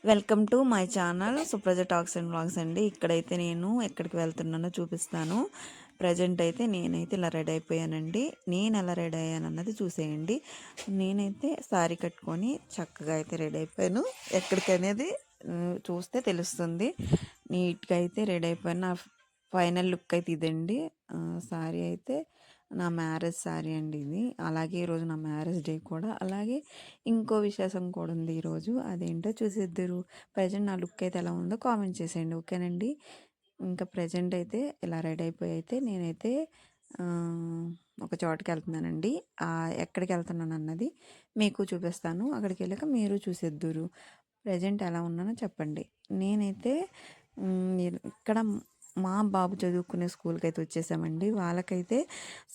Welcome to my channel Supraja talks and vlogs అండి. ఇక్కడైతే నేను ఎక్కడికి వెళ్తున్నానో చూపిస్తాను. ప్రజెంట్ అయితే నేనైతే ఇలా రెడీ అయిపోయానండి. నేను ఎలా రెడీ అయ్యాను అన్నది చూసేయండి. నేనైతే శారీ కట్టుకొని చక్కగా అయితే రెడీ అయిపోయాను. ఎక్కడికి అనేది చూస్తే తెలుస్తుంది. నీట్గా అయితే రెడీ అయిపోయాను. నా ఫైనల్ లుక్ అయితే ఇదండి. శారీ అయితే నా మ్యారేజ్ శారీ అండి ఇది. అలాగే ఈరోజు నా మ్యారేజ్ డే కూడా. అలాగే ఇంకో విశేషం కూడా ఉంది ఈరోజు. అదేంటో చూసేద్దరు. ప్రజెంట్ నా లుక్ అయితే ఎలా ఉందో కామెంట్ చేసేయండి, ఓకేనండి. ఇంకా ప్రజెంట్ అయితే ఇలా రెడీ అయిపోయి అయితే నేనైతే ఒక చోటుకి వెళ్తున్నానండి. ఎక్కడికి వెళ్తున్నాను అన్నది మీకు చూపిస్తాను. అక్కడికి వెళ్ళాక మీరు చూసేద్దురు. ప్రజెంట్ ఎలా ఉన్నానో చెప్పండి. నేనైతే ఇక్కడ మా బాబు చదువుకునే స్కూల్కి అయితే వచ్చేసామండి. వాళ్ళకైతే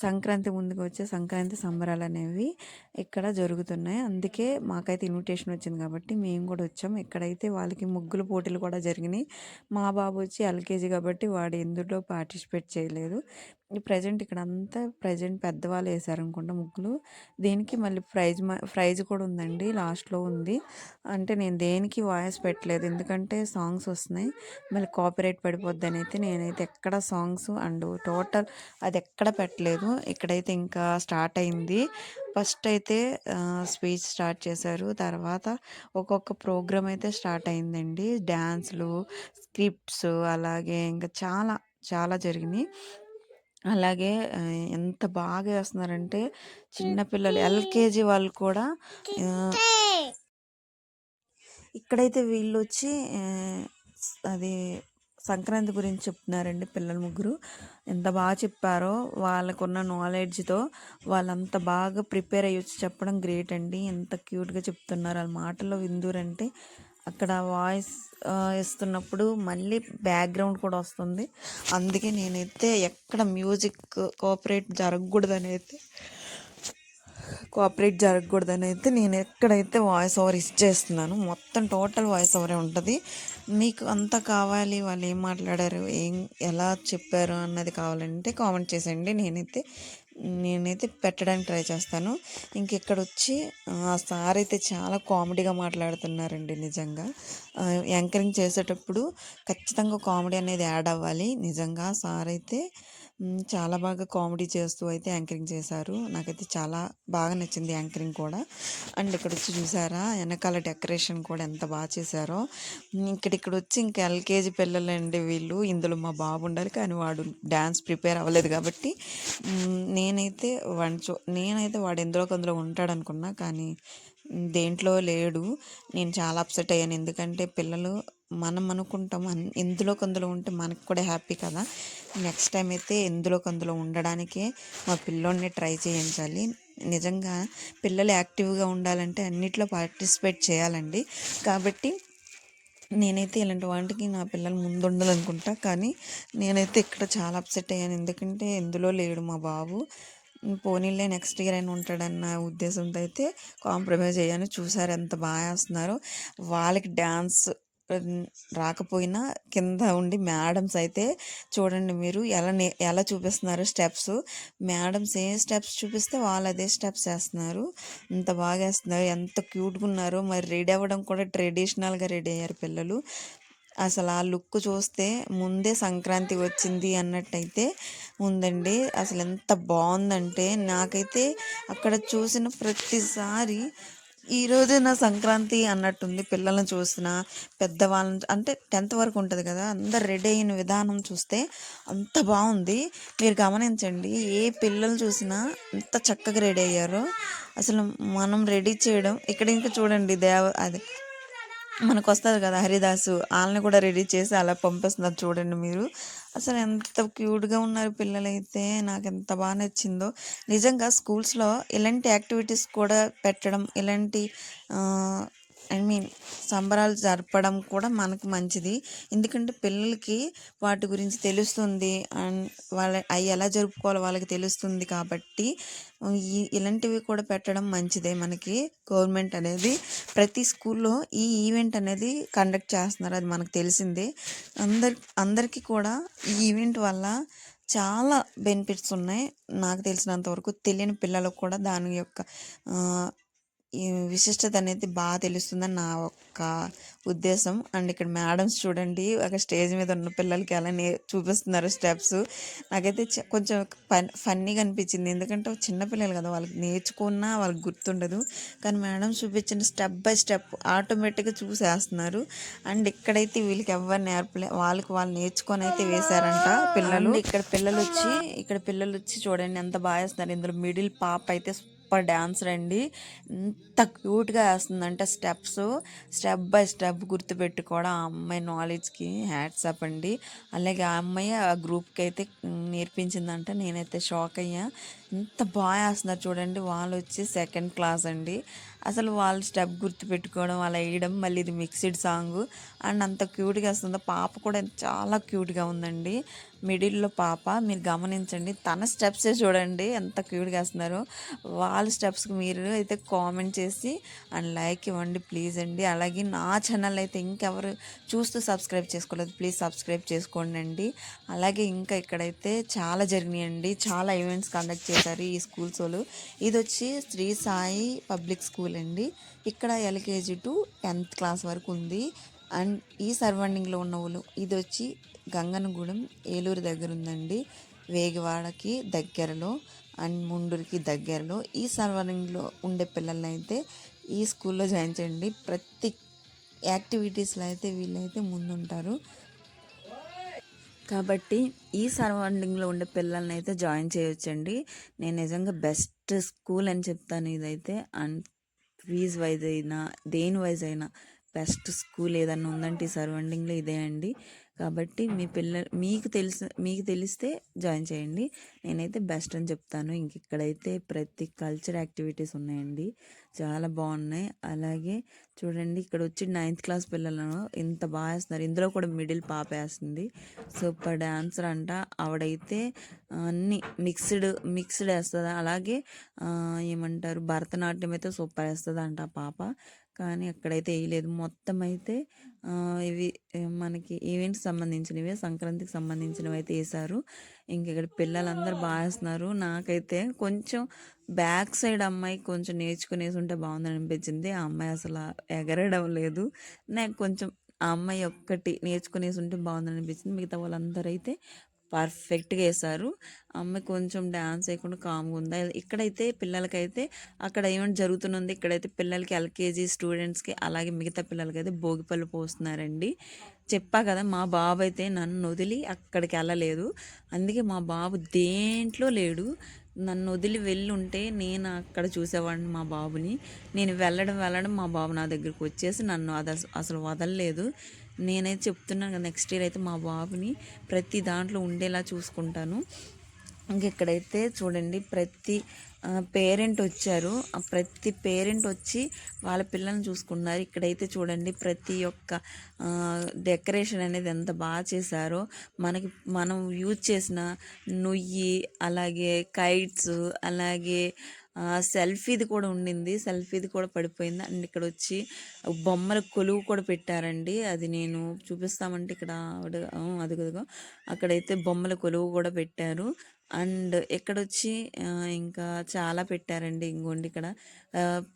సంక్రాంతి ముందుకు వచ్చే సంక్రాంతి సంబరాలు అనేవి ఇక్కడ జరుగుతున్నాయి. అందుకే మాకైతే ఇన్విటేషన్ వచ్చింది కాబట్టి మేము కూడా వచ్చాము. ఇక్కడైతే వాళ్ళకి ముగ్గుల పోటీలు కూడా జరిగినాయి. మా బాబు వచ్చి ఎల్కేజీ కాబట్టి వాడు ఎందులో పార్టిసిపేట్ చేయలేదు. ప్రజెంట్ ఇక్కడ అంతా పెద్దవాళ్ళు వేసారనుకుంటా ముగ్గులు. దేనికి మళ్ళీ ప్రైజ్ కూడా ఉందండి, లాస్ట్లో ఉంది. అంటే నేను దేనికి వాయిస్ పెట్టలేదు, ఎందుకంటే సాంగ్స్ వస్తున్నాయి, మళ్ళీ కాపీరైట్ పడిపోద్ది అని అయితే నేనైతే ఎక్కడ సాంగ్స్ అండ్ టోటల్ అది ఎక్కడ పెట్టలేదు. ఇక్కడైతే ఇంకా స్టార్ట్ అయింది. ఫస్ట్ అయితే స్పీచ్ స్టార్ట్ చేశారు. తర్వాత ఒక్కొక్క ప్రోగ్రామ్ అయితే స్టార్ట్ అయిందండి. డ్యాన్స్లు, స్క్రిప్ట్స్, అలాగే ఇంకా చాలా చాలా జరిగినాయి. అలాగే ఎంత బాగా వేస్తున్నారంటే చిన్నపిల్లలు ఎల్కేజీ వాళ్ళు కూడా ఇక్కడైతే వీళ్ళు వచ్చి అది సంక్రాంతి గురించి చెప్తున్నారండి. పిల్లలు ముగ్గురు ఎంత బాగా చెప్పారో, వాళ్ళకున్న నాలెడ్జ్తో వాళ్ళంత బాగా ప్రిపేర్ అయ్యి వచ్చి చెప్పడం గ్రేట్ అండి. ఎంత క్యూట్గా చెప్తున్నారు. వాళ్ళ మాటల్లో విందూరంటే అక్కడ వాయిస్ ఇస్తున్నప్పుడు మళ్ళీ బ్యాక్గ్రౌండ్ కూడా వస్తుంది. అందుకే నేనైతే ఎక్కడ మ్యూజిక్ కోఆపరేట్ జరగకూడదని అయితే నేను ఎక్కడైతే వాయిస్ ఓవర్ ఇచ్చేస్తున్నాను. మొత్తం టోటల్ వాయిస్ ఓవరే ఉంటుంది. మీకు అంతా కావాలి, వాళ్ళు ఏం మాట్లాడారు, ఎలా చెప్పారు అన్నది కావాలంటే కామెంట్ చేసేయండి. నేనైతే పెట్టడానికి ట్రై చేస్తాను. ఇంకెక్కడ వచ్చి ఆ సార్ అయితే చాలా కామెడీగా మాట్లాడుతున్నారండి. నిజంగా యాంకరింగ్ చేసేటప్పుడు ఖచ్చితంగా కామెడీ అనేది యాడ్ అవ్వాలి. నిజంగా సార్ అయితే చాలా బాగా కామెడీ చేస్తూ అయితే యాంకరింగ్ చేశారు. నాకైతే చాలా బాగా నచ్చింది యాంకరింగ్ కూడా. అండ్ ఇక్కడ వచ్చి చూసారా వెనకాల డెకరేషన్ కూడా ఎంత బాగా చేశారో. ఇక్కడ వచ్చి ఇంకా ఎల్కేజీ పిల్లలండి వీళ్ళు. ఇందులో మా బాబు ఉండాలి, కానీ వాడు డ్యాన్స్ ప్రిపేర్ అవ్వలేదు కాబట్టి నేనైతే వాడు ఎందులో కొందరు ఉంటాడు అనుకున్నా, కానీ దేంట్లో లేడు. నేను చాలా అప్సెట్ అయ్యాను. ఎందుకంటే పిల్లలు మనం అనుకుంటాం ఎందులో కొందరు ఉంటే మనకు కూడా హ్యాపీ కదా. నెక్స్ట్ టైం అయితే ఎందులో కొందరు ఉండడానికే మా పిల్లోడిని ట్రై చేయించాలి. నిజంగా పిల్లలు యాక్టివ్గా ఉండాలంటే అన్నిట్లో పార్టిసిపేట్ చేయాలండి. కాబట్టి నేనైతే ఇలాంటి వాటికి నా పిల్లలు ముందు ఉండాలనుకుంటా, కానీ నేనైతే ఇక్కడ చాలా అప్సెట్ అయ్యాను. ఎందుకంటే ఎందులో లేడు మా బాబు. పోనీలే నెక్స్ట్ ఇయర్ అయినా ఉంటాడన్న ఉద్దేశంతో అయితే కాంప్రమైజ్ అయ్యాను. చూసారు ఎంత బాగా వేస్తున్నారో. వాళ్ళకి డ్యాన్స్ రాకపోయినా కింద ఉండి మేడమ్స్ అయితే చూడండి మీరు ఎలా చూపిస్తున్నారు స్టెప్స్. మేడమ్స్ ఏ స్టెప్స్ చూపిస్తే వాళ్ళు అదే స్టెప్స్ వేస్తున్నారు. ఎంత బాగా వేస్తున్నారు, ఎంత క్యూట్గా ఉన్నారు. మరి రెడీ అవ్వడం కూడా ట్రెడిషనల్గా రెడీ అయ్యారు పిల్లలు. అసలు ఆ లుక్ చూస్తే ముందే సంక్రాంతి వచ్చింది అన్నట్టయితే ఉందండి. అసలు ఎంత బాగుందంటే నాకైతే అక్కడ చూసిన ప్రతిసారి ఈరోజే నా సంక్రాంతి అన్నట్టుంది. పిల్లల్ని చూసిన, పెద్దవాళ్ళని అంటే 10th వరకు ఉంటుంది కదా, అందరు రెడీ అయిన విధానం చూస్తే అంత బాగుంది. మీరు గమనించండి, ఏ పిల్లలు చూసినా ఎంత చక్కగా రెడీ అయ్యారో. అసలు మనం రెడీ చేయడం ఇక్కడ ఇంకా చూడండి అది మనకు వస్తుంది కదా హరిదాసు, వాళ్ళని కూడా రెడీ చేసి అలా పంపిస్తున్నారు చూడండి మీరు. అసలు ఎంత క్యూట్గా ఉన్నారు పిల్లలైతే. నాకు ఎంత బాగా నచ్చిందో. నిజంగా స్కూల్స్లో ఇలాంటి యాక్టివిటీస్ కూడా పెట్టడం, ఇలాంటి సంబరాలు జరపడం కూడా మనకు మంచిది. ఎందుకంటే పిల్లలకి వాటి గురించి తెలుస్తుంది అండ్ అవి ఎలా జరుపుకోవాలో వాళ్ళకి తెలుస్తుంది. కాబట్టి ఇలాంటివి కూడా పెట్టడం మంచిదే. మనకి గవర్నమెంట్ అనేది ప్రతి స్కూల్లో ఈ ఈవెంట్ అనేది కండక్ట్ చేస్తున్నారు, అది మనకు తెలిసిందే. అందరికీ కూడా ఈ ఈవెంట్ వల్ల చాలా బెనిఫిట్స్ ఉన్నాయి. నాకు తెలిసినంతవరకు తెలియని పిల్లలకు కూడా దాని యొక్క ఈ విశిష్టత అనేది బాగా తెలుస్తుందని నా ఒక్క ఉద్దేశం. అండ్ ఇక్కడ మేడమ్స్ చూడండి ఒక స్టేజ్ మీద ఉన్న పిల్లలకి ఎలా చూపిస్తున్నారు స్టెప్స్. నాకైతే కొంచెం ఫన్నీగా అనిపించింది. ఎందుకంటే చిన్న పిల్లలు కదా, వాళ్ళకి నేర్చుకున్నా వాళ్ళకి గుర్తుండదు. కానీ మేడం చూపించిన స్టెప్ బై స్టెప్ ఆటోమేటిక్గా చూసేస్తున్నారు. అండ్ ఇక్కడైతే వీళ్ళకి ఎవరు నేర్పలే, వాళ్ళకి వాళ్ళు నేర్చుకొని అయితే వేశారంట పిల్లలు. ఇక్కడ పిల్లలు వచ్చి చూడండి ఎంత బాగా వేస్తున్నారు. ఇందులో మిడిల్ పాప అయితే సూపర్ డాన్సర్ అండి. ఎంత క్యూట్గా వేస్తుందంటే స్టెప్ బై స్టెప్ గుర్తుపెట్టుకోవడం ఆ అమ్మాయి నాలెడ్జ్కి హ్యాట్స్ అప్ అండి. అలాగే ఆ అమ్మాయి ఆ గ్రూప్కి అయితే నేర్పించిందంట. నేనైతే షాక్ అయ్యా, ఎంత బాగా వేస్తున్నారు చూడండి. వాళ్ళు వచ్చి సెకండ్ క్లాస్ అండి. అసలు వాళ్ళు స్టెప్ గుర్తుపెట్టుకోవడం, అలా వేయడం, మళ్ళీ ఇది మిక్స్డ్ సాంగ్ అండ్ అంత క్యూట్గా వేస్తుంది. పాప కూడా చాలా క్యూట్గా ఉందండి. మిడిల్లో పాప మీరు గమనించండి, తన స్టెప్సే చూడండి ఎంత క్యూట్గా వేస్తున్నారో. వాళ్ళ స్టెప్స్కి మీరు అయితే కామెంట్ చేసి అండ్ లైక్ ఇవ్వండి ప్లీజ్ అండి. అలాగే నా ఛానల్ అయితే ఇంకెవరు చూస్తూ సబ్స్క్రైబ్ చేసుకోలేదు, ప్లీజ్ సబ్స్క్రైబ్ చేసుకోండి అండి. అలాగే ఇంకా ఇక్కడైతే చాలా జరిగినాయండి, చాలా ఈవెంట్స్ కండక్ట్ చేశారు ఈ స్కూల్స్ వాళ్ళు. ఇది వచ్చి శ్రీ సాయి పబ్లిక్ స్కూల్ అండి. ఇక్కడ ఎల్కేజీ టు 10th క్లాస్ వరకు ఉంది. అండ్ ఈ సరౌండింగ్లో ఉన్న వాళ్ళు, ఇది వచ్చి గంగనగూడెం ఏలూరు దగ్గర ఉందండి, వేగివాడకి దగ్గరలో అండ్ ముండూరుకి దగ్గరలో. ఈ సరౌండింగ్లో ఉండే పిల్లల్ని అయితే ఈ స్కూల్లో జాయిన్ చేయండి. ప్రతి యాక్టివిటీస్లో అయితే వీళ్ళైతే ముందుంటారు. కాబట్టి ఈ సరౌండింగ్లో ఉండే పిల్లల్ని అయితే జాయిన్ చేయొచ్చండి. నేను నిజంగా బెస్ట్ స్కూల్ అని చెప్తాను ఇదైతే. అండ్ ఫీజ్ వైజ్ అయినా దేని వైజ్ అయినా బెస్ట్ స్కూల్ ఏదన్నా ఉందంటే ఈ సరౌండింగ్లో ఇదే అండి. కాబట్టి మీకు తెలిస్తే జాయిన్ చేయండి. నేనైతే బెస్ట్ అని చెప్తాను. ఇంక ఇక్కడైతే ప్రతి కల్చర్ యాక్టివిటీస్ ఉన్నాయండి, చాలా బాగున్నాయి. అలాగే చూడండి ఇక్కడ వచ్చి 9th క్లాస్ పిల్లలను ఎంత బాగా వేస్తున్నారు. ఇందులో కూడా మిడిల్ పాప వేస్తుంది, సూపర్ డాన్సర్ అంట ఆవిడైతే. అన్నీ మిక్స్డ్ వేస్తుంది. అలాగే ఏమంటారు, భరతనాట్యం అయితే సూపర్ వేస్తుంది అంట ఆ పాప. కానీ అక్కడైతే వేయలేదు. మొత్తం అయితే ఇవి మనకి ఈవెంట్స్ సంబంధించినవి, సంక్రాంతికి సంబంధించినవి అయితే వేశారు. ఇంక ఇక్కడ పిల్లలందరూ బాగా వేస్తున్నారు. నాకైతే కొంచెం బ్యాక్ సైడ్ అమ్మాయి కొంచెం నేర్చుకునేసి ఉంటే బాగుందని అనిపించింది. ఆ అమ్మాయి అసలు ఎగరడం లేదు. నాకు కొంచెం ఆ అమ్మాయి ఒక్కటి నేర్చుకునేసి ఉంటే బాగుందని అనిపించింది. మిగతా వాళ్ళందరూ అయితే పర్ఫెక్ట్గా వేశారు. అమ్మాయి కొంచెం డ్యాన్స్ వేయకుండా కామ్గా ఉందా. ఇక్కడైతే పిల్లలకైతే అక్కడ ఈవెంట్ జరుగుతున్నది. ఇక్కడైతే పిల్లలకి ఎల్కేజీ స్టూడెంట్స్కి అలాగే మిగతా పిల్లలకైతే భోగిపళ్ళు పోస్తున్నారండి. చెప్పా కదా, మా బాబు అయితే నన్ను వదిలి అక్కడికి వెళ్ళలేదు. అందుకే మా బాబు దేంట్లో లేడు. నన్ను వదిలి వెళ్ళుంటే నేను అక్కడ చూసేవాడిని మా బాబుని. నేను వెళ్ళడం మా బాబు నా దగ్గరికి వచ్చేసి నన్ను అసలు వదలలేదు. నేనైతే చెప్తున్నాను కదా, నెక్స్ట్ ఇయర్ అయితే మా బాబుని ప్రతి దాంట్లో ఉండేలా చూసుకుంటాను. ఇంకెక్కడైతే చూడండి ప్రతి పేరెంట్ వచ్చారు. ఆ ప్రతి పేరెంట్ వచ్చి వాళ్ళ పిల్లల్ని చూసుకున్నారు. ఇక్కడైతే చూడండి ప్రతి ఒక్క డెకరేషన్ అనేది ఎంత బాగా చేశారో. మనం యూజ్ చేసిన నుయ్యి, అలాగే కైట్స్, అలాగే సెల్ఫీది కూడా ఉండింది, సెల్ఫీది కూడా పడిపోయింది. అండ్ ఇక్కడ వచ్చి బొమ్మల కొలువు కూడా పెట్టారండి. అది నేను చూపిస్తామంటే ఇక్కడ అదిగో అక్కడైతే బొమ్మల కొలువు కూడా పెట్టారు. అండ్ ఎక్కడొచ్చి ఇంకా చాలా పెట్టారండి. ఇంకోండి ఇక్కడ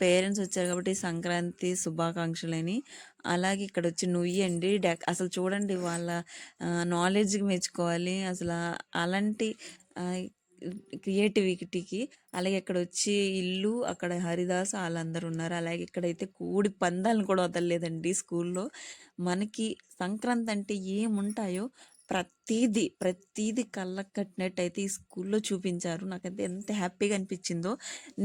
పేరెంట్స్ వచ్చారు కాబట్టి సంక్రాంతి శుభాకాంక్షలని. అలాగే ఇక్కడ వచ్చి నుయ్యండి అసలు చూడండి వాళ్ళ నాలెడ్జ్కి మెచ్చుకోవాలి అసలు. అలాంటి క్రియేటివిటీకి. అలాగే ఇక్కడ వచ్చి ఇల్లు, అక్కడ హరిదాస్ వాళ్ళందరూ ఉన్నారు. అలాగే ఇక్కడైతే కోడి పందాలను కూడా వదలలేదండి స్కూల్లో. మనకి సంక్రాంతి అంటే ఏముంటాయో ప్రతీది కళ్ళకు కట్టినట్టు అయితే ఈ స్కూల్లో చూపించారు. నాకైతే ఎంత హ్యాపీగా అనిపించిందో.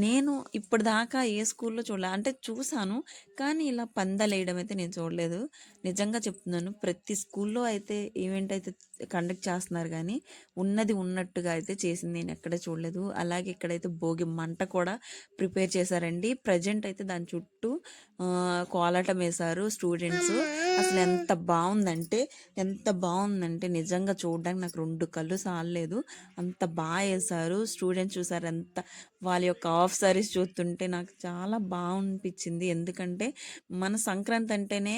నేను ఇప్పటిదాకా ఏ స్కూల్లో చూడలే, అంటే చూసాను కానీ ఇలా పందాలు వేయడం అయితే నేను చూడలేదు. నిజంగా చెప్తున్నాను, ప్రతి స్కూల్లో అయితే ఈవెంట్ అయితే కండక్ట్ చేస్తున్నారు కానీ ఉన్నది ఉన్నట్టుగా అయితే చేసింది నేను ఎక్కడ చూడలేదు. అలాగే ఇక్కడైతే భోగి మంట కూడా ప్రిపేర్ చేశారండి. ప్రజెంట్ అయితే దాని చుట్టూ కోలాటం వేశారు స్టూడెంట్స్. అసలు ఎంత బాగుందంటే నిజంగా చూడడానికి నాకు 2 కళ్ళు సాలలేదు, అంత బాగా వేశారు. స్టూడెంట్స్ చూసారు ఎంత, వాళ్ళ యొక్క హాఫ్ సారీస్ చూస్తుంటే నాకు చాలా బాగా అనిపించింది. ఎందుకంటే మన సంక్రాంతి అంటేనే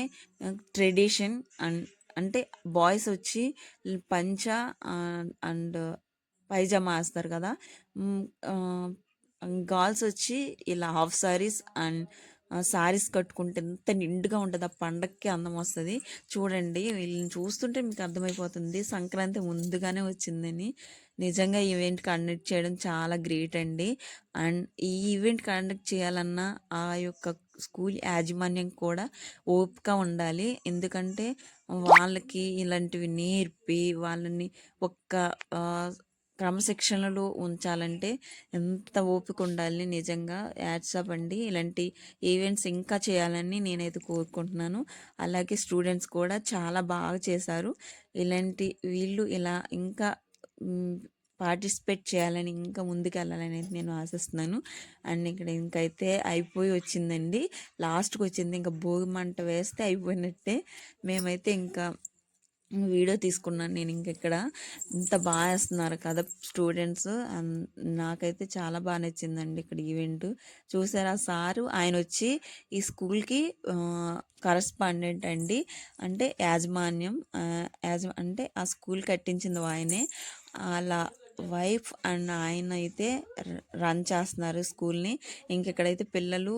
ట్రెడిషన్. అంటే బాయ్స్ వచ్చి పంచ అండ్ పైజామా వేస్తారు కదా, గర్ల్స్ వచ్చి ఇలా హాఫ్ సారీస్ అండ్ శారీస్ కట్టుకుంటే ఎంత నిండుగా ఉంటుంది, ఆ పండగకి అందం వస్తుంది. చూడండి వీళ్ళని చూస్తుంటే మీకు అర్థమైపోతుంది సంక్రాంతి ముందుగానే వచ్చిందని. నిజంగా ఈవెంట్ కండక్ట్ చేయడం చాలా గ్రేట్ అండి. అండ్ ఈ ఈవెంట్ కండక్ట్ చేయాలన్నా ఆ యొక్క స్కూల్ యాజమాన్యం కూడా ఓపిక ఉండాలి. ఎందుకంటే వాళ్ళకి ఇలాంటివి నేర్పి వాళ్ళని ఒక్క క్రమశిక్షణలో ఉంచాలంటే ఎంత ఓపిక ఉండాలి. నిజంగా యాడ్సప్ అండి. ఇలాంటి ఈవెంట్స్ ఇంకా చేయాలని నేనైతే కోరుకుంటున్నాను. అలాగే స్టూడెంట్స్ కూడా చాలా బాగా చేశారు. ఇలాంటి వీళ్ళు ఇలా ఇంకా పార్టిసిపేట్ చేయాలని, ఇంకా ముందుకెళ్ళాలని అయితే నేను ఆశిస్తున్నాను. అండ్ ఇక్కడ ఇంకైతే అయిపోయి వచ్చిందండి, లాస్ట్కి వచ్చింది. ఇంకా భోగి మంట వేస్తే అయిపోయినట్టే. మేమైతే ఇంకా వీడియో తీసుకున్నాను నేను. ఇక్కడ ఇంత బాగా వేస్తున్నారు కదా స్టూడెంట్స్. నాకైతే చాలా బాగా నచ్చిందండి ఇక్కడ ఈవెంట్. చూసారా సారు ఆయన వచ్చి ఈ స్కూల్కి కరస్పాండెంట్ అండి, అంటే యాజమాన్యం. అంటే ఆ స్కూల్ కట్టించింది ఆయనే. అలా వైఫ్ అండ్ ఆయన అయితే రన్ చేస్తున్నారు స్కూల్ని. ఇంకెక్కడైతే పిల్లలు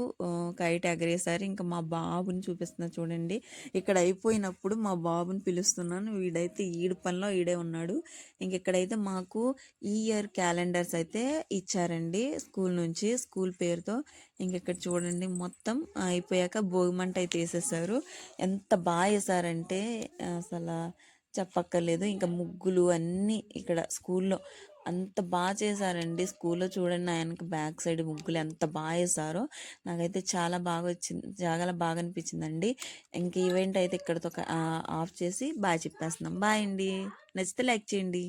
కైట్ ఎగరేసారు. ఇంకా మా బాబుని చూపిస్తున్నారు చూడండి. ఇక్కడ అయిపోయినప్పుడు మా బాబుని పిలుస్తున్నాను, వీడైతే ఈడు పనిలో ఈడే ఉన్నాడు. ఇంకెక్కడైతే మాకు ఈ ఇయర్ క్యాలెండర్స్ అయితే ఇచ్చారండి స్కూల్ నుంచి, స్కూల్ పేరుతో. ఇంకెక్కడ చూడండి మొత్తం అయిపోయాక భోగిమంట అయితే వేసేసారు. ఎంత బాగా వేసారంటే అసలు చెప్పక్కర్లేదు. ఇంకా ముగ్గులు అన్నీ ఇక్కడ స్కూల్లో అంత బాగా చేశారండి. స్కూల్లో చూడండి ఆయనకి బ్యాక్ సైడ్ ముగ్గులు ఎంత బాగా వేసారో. నాకైతే చాలా బాగా వచ్చింది, చాలా బాగా అనిపించిందండి. ఇంక ఈవెంట్ అయితే ఇక్కడతో ఆఫ్ చేసి బాయ్ చెప్పేస్తున్నాం. బాయ్ అండి. నచ్చితే లైక్ చేయండి.